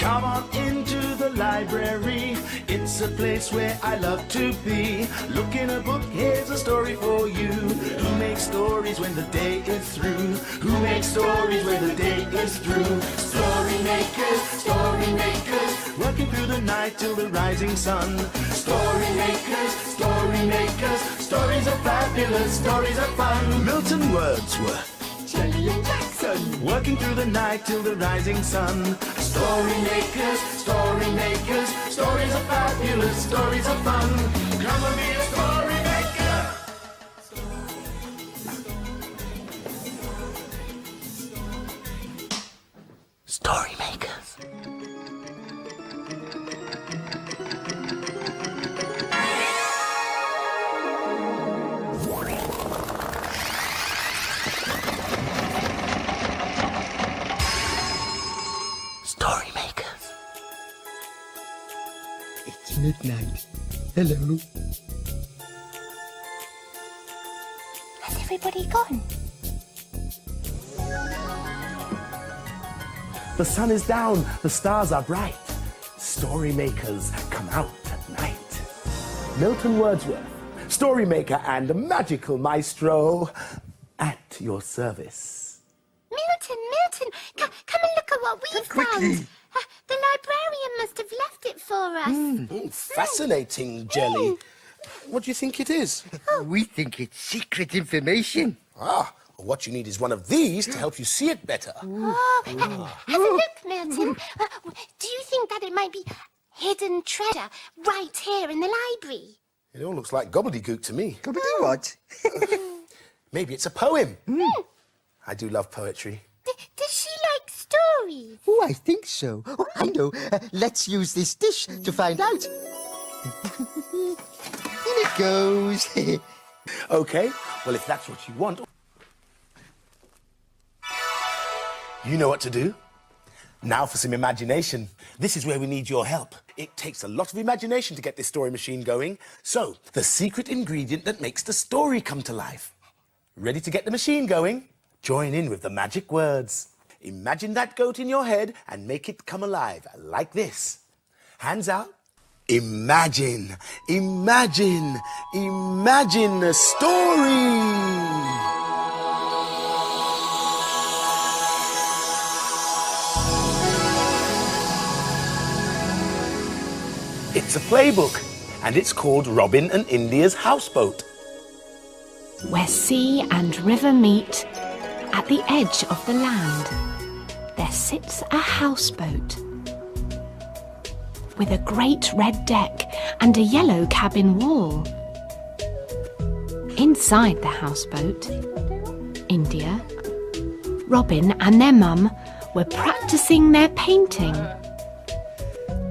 Come on into the library. It's a place where I love to be. Look in a book, here's a story for you. Who makes stories when the day is through? Who makes stories when the day is through? Story makers, working through the night till the rising sun. Story makers, stories are fabulous, stories are fun. Milton Wordsworth, Shelley and Jackson, working through the night till the rising sun. Story makers, stories are fabulous, stories are fun. Come and be a story maker. Story makers. Story makers. It's midnight. Hello. Has everybody gone? The sun is down, the stars are bright. Story makers come out at night. Milton Wordsworth, story maker and magical maestro, at your service. Milton, come and look at what we've found. The librarian must have left it for us. Fascinating, Jelly. What do you think it is? We think it's secret information. What you need is one of these to help you see it better. Have a look, Milton. Do you think that it might be hidden treasure right here in the library? It all looks like gobbledygook to me. Gobbledygook what? Maybe it's a poem. I do love poetry. Does she like stories? Oh, I think so. Oh, I know. Let's use this dish to find out. Here it goes. Okay, well, if that's what you want... You know what to do. Now for some imagination. This is where we need your help. It takes a lot of imagination to get this story machine going. So, the secret ingredient that makes the story come to life. Ready to get the machine going? Join in with the magic words. Imagine that goat in your head and make it come alive, like this. Hands out. Imagine a story. It's a playbook, and it's called Robin and India's Houseboat. Where sea and river meet, at the edge of the land, there sits a houseboat. With a great red deck and a yellow cabin wall. Inside the houseboat, India, Robin and their mum were practicing their painting.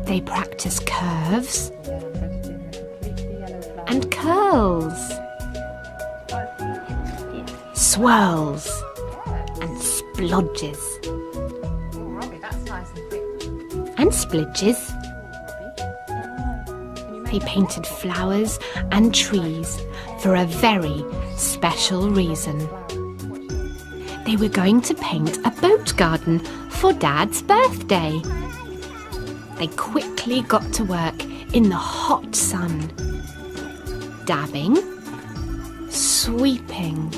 They practice curves and curls, swirls and splodges and splidges. They painted flowers and trees for a very special reason. They were going to paint a boat garden for Dad's birthday. They quickly got to work in the hot sun, dabbing, sweeping,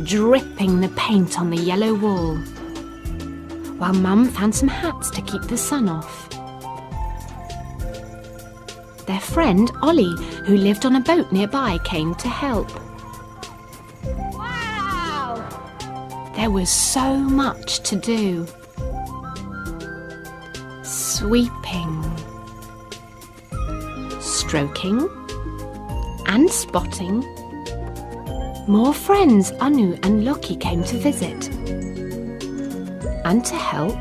dripping the paint on the yellow wall, while Mum found some hats to keep the sun off. Their friend Ollie, who lived on a boat nearby, came to help. Wow! There was so much to do. Sweeping, stroking and spotting. More friends, Anu and Loki, came to visit. And to help,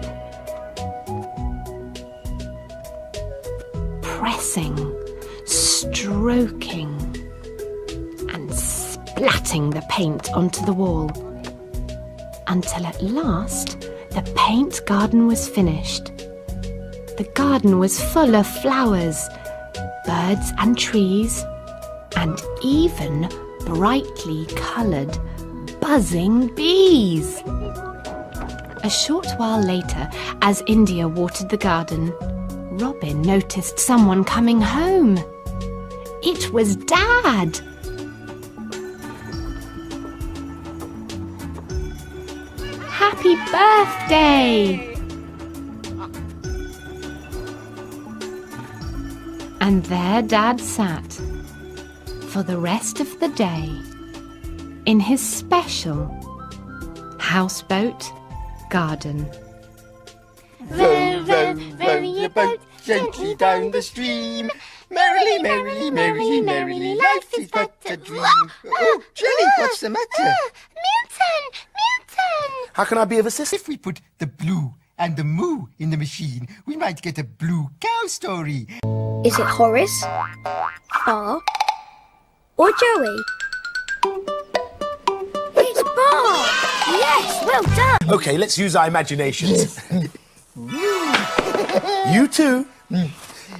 pressing, stroking and splatting the paint onto the wall. Until at last the paint garden was finished. The garden was full of flowers, birds and trees, and even brightly coloured buzzing bees. A short while later, as India watered the garden, Robin noticed someone coming home. It was Dad. Happy birthday! And there Dad sat for the rest of the day in his special houseboat garden. Row, row, row your boat gently down the stream. Merrily, merrily, merrily, merrily, life is but a dream. Oh, Jelly, what's the matter? Milton! Milton! How can I be of assistance? If we put the blue and the moo in the machine, we might get a blue cow story. Is it Horace, Bar, or Joey? It's Bar! Yes, well done! Okay, let's use our imaginations. You too.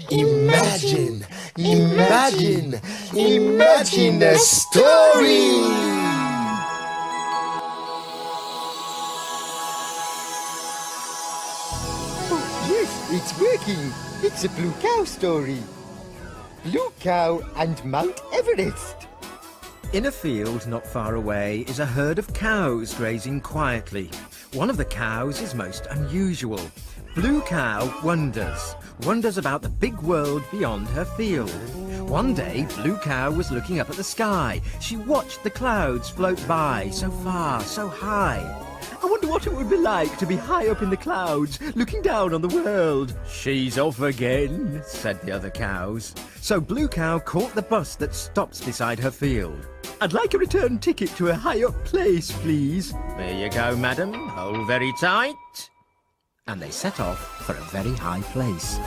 Imagine, imagine, imagine a story. Oh, yes, it's working. It's a blue cow story. Blue Cow and Mount Everest. In a field not far away is a herd of cows grazing quietly. One of the cows is most unusual. Blue Cow wonders about the big world beyond her field. One day, Blue Cow was looking up at the sky. She watched the clouds float by, so far, so high. I wonder what it would be like to be high up in the clouds, looking down on the world. She's off again, said the other cows. So Blue Cow caught the bus that stops beside her field. I'd like a return ticket to a high-up place, please. There you go, madam. Hold very tight. And they set off for a very high place.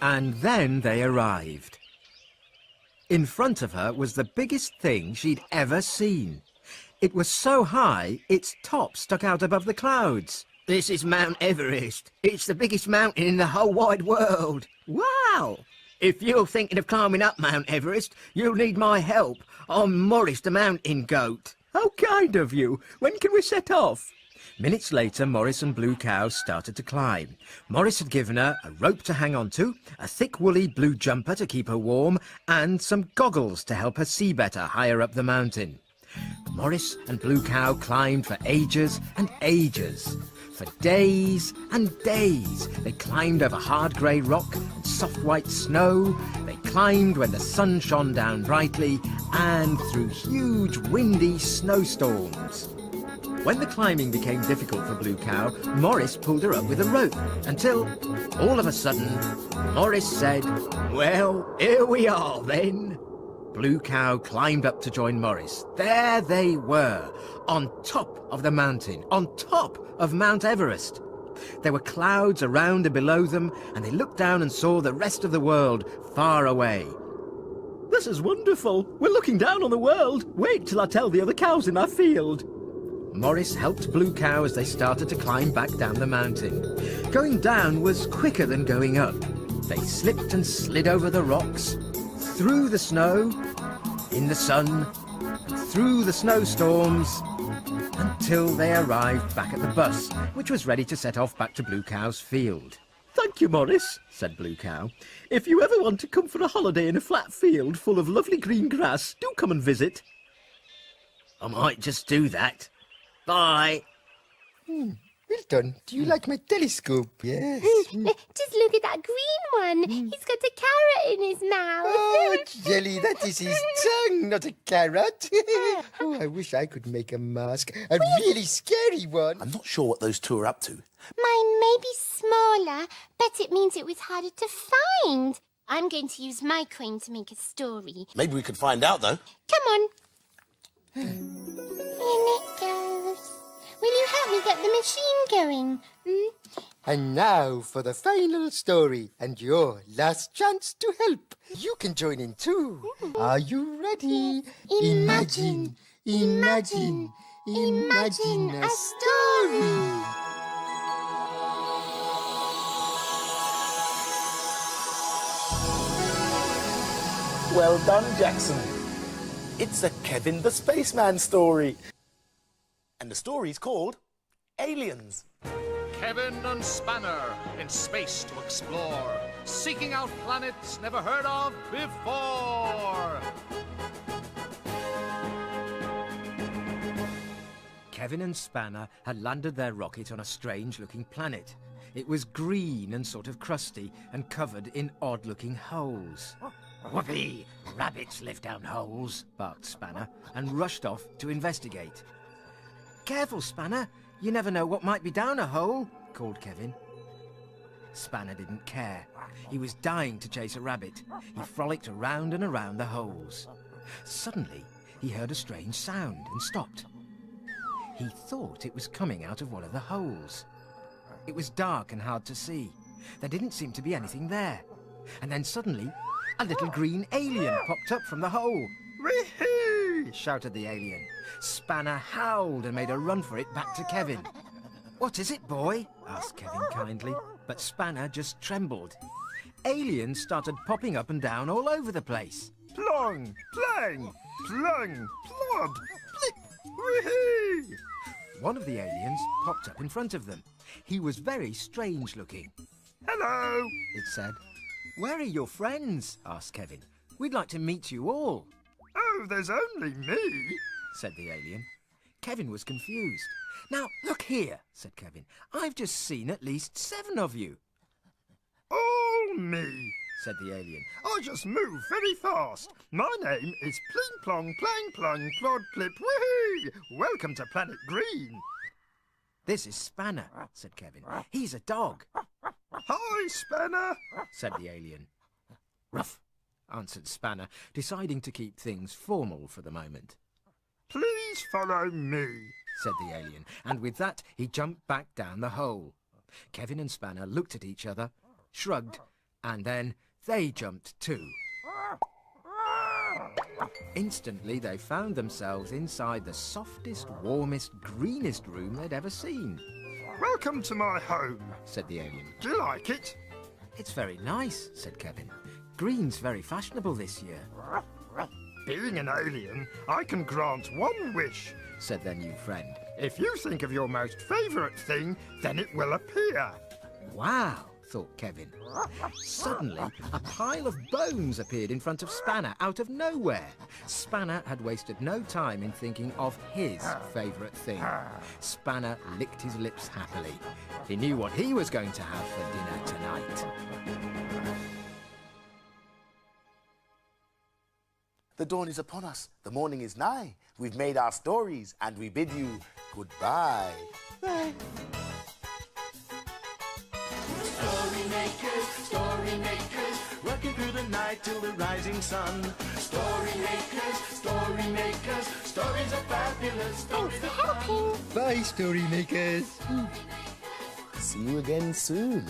And then they arrived. In front of her was the biggest thing she'd ever seen. It was so high, its top stuck out above the clouds. This is Mount Everest. It's the biggest mountain in the whole wide world. Wow! If you're thinking of climbing up Mount Everest, you'll need my help. I'm Morris the Mountain Goat. How kind of you. When can we set off? Minutes later, Morris and Blue Cow started to climb. Morris had given her a rope to hang on to, a thick woolly blue jumper to keep her warm, and some goggles to help her see better higher up the mountain. Morris and Blue Cow climbed for ages and ages. For days and days, they climbed over hard grey rock and soft white snow. They climbed when the sun shone down brightly and through huge windy snowstorms. When the climbing became difficult for Blue Cow, Morris pulled her up with a rope until, all of a sudden, Morris said, "Well, here we are then." Blue Cow climbed up to join Morris. There they were, on top of the mountain, on top of Mount Everest. There were clouds around and below them, and they looked down and saw the rest of the world far away. This is wonderful. We're looking down on the world. Wait till I tell the other cows in our field. Morris helped Blue Cow as they started to climb back down the mountain. Going down was quicker than going up. They slipped and slid over the rocks, through the snow, in the sun, and through the snowstorms, until they arrived back at the bus, which was ready to set off back to Blue Cow's field. Thank you, Morris, said Blue Cow. If you ever want to come for a holiday in a flat field full of lovely green grass, do come and visit. I might just do that. Bye. Well done. Do you like my telescope? Yes. Just look at that green one. He's got a carrot in his mouth. Oh, Jelly, that is his tongue, not a carrot. Oh, I wish I could make a mask. A really scary one. I'm not sure what those two are up to. Mine may be smaller, but it means it was harder to find. I'm going to use my coin to make a story. Maybe we could find out, though. Come on. In it goes. Will you help me get the machine going? And now for the final story and your last chance to help. You can join in too. Are you ready? Imagine, imagine, imagine a story. Well done, Jackson. It's a Kevin the Spaceman story. And the story's called Aliens. Kevin and Spanner in space to explore, seeking out planets never heard of before. Kevin and Spanner had landed their rocket on a strange-looking planet. It was green and sort of crusty and covered in odd-looking holes. Whoopee! Rabbits live down holes, barked Spanner, and rushed off to investigate. Careful, Spanner! You never know what might be down a hole, called Kevin. Spanner didn't care. He was dying to chase a rabbit. He frolicked around and around the holes. Suddenly, he heard a strange sound and stopped. He thought it was coming out of one of the holes. It was dark and hard to see. There didn't seem to be anything there. And then suddenly, a little green alien popped up from the hole. "Wee-hoo!" shouted the alien. Spanner howled and made a run for it back to Kevin. "What is it, boy?" asked Kevin kindly, but Spanner just trembled. Aliens started popping up and down all over the place. Plong, plang, plung, plod, blip, wee-hee! One of the aliens popped up in front of them. He was very strange looking. "Hello," it said. "Where are your friends?" asked Kevin. "We'd like to meet you all." "Oh, there's only me," said the alien. Kevin was confused. "Now, look here," said Kevin. "I've just seen at least 7 of you." "All me," said the alien. "I just move very fast. My name is Pling Plong Plang Plung Plod Plip Woohoo! Welcome to Planet Green." "This is Spanner," said Kevin. "He's a dog." "Hi, Spanner," said the alien. "Ruff," answered Spanner, deciding to keep things formal for the moment. "Please follow me," said the alien, and with that he jumped back down the hole. Kevin and Spanner looked at each other, shrugged, and then they jumped too. Instantly they found themselves inside the softest, warmest, greenest room they'd ever seen. "Welcome to my home," said the alien. "Do you like it?" "It's very nice," said Kevin. "Green's very fashionable this year." "Being an alien, I can grant one wish," said their new friend. "If you think of your most favourite thing, then it will appear." "Wow," thought Kevin. Suddenly, a pile of bones appeared in front of Spanner out of nowhere. Spanner had wasted no time in thinking of his favourite thing. Spanner licked his lips happily. He knew what he was going to have for dinner tonight. The dawn is upon us. The morning is nigh. We've made our stories and we bid you goodbye. Story makers, working through the night till the rising sun. Story makers, stories are fabulous. Stories are fun. Bye, story makers. See you again soon.